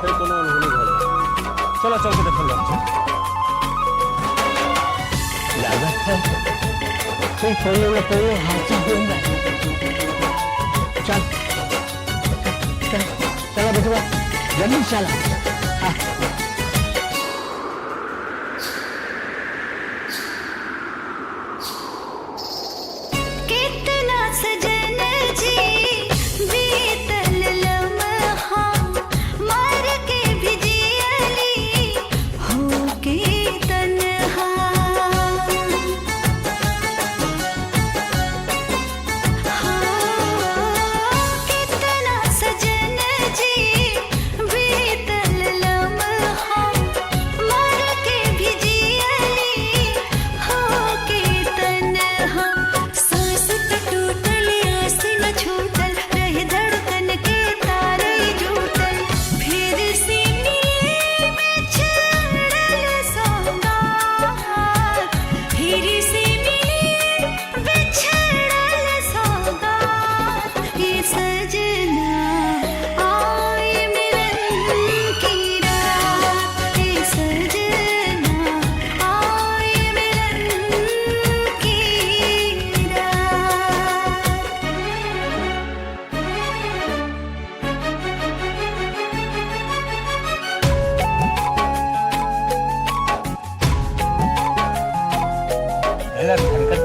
फिर कोनो अनहोनी भइल। चलो चल के देखल जाओ। लागत है फिर कोनो न कोनो हादसा होगा। चल चल चला बेटवा जल्दी चला।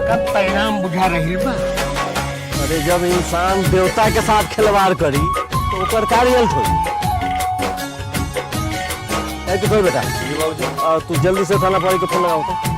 का परिणाम बुझा रही बा। अरे जब इंसान देवता के साथ खिलवाड़ करी तो ऊपर का रिजल्ट होई। ऐसे कोई बेटा तू जल्दी से थाना पारी को फोन लगाओ तो।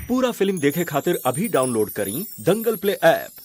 पूरा फिल्म देखे खातिर अभी डाउनलोड करी दंगल प्ले ऐप।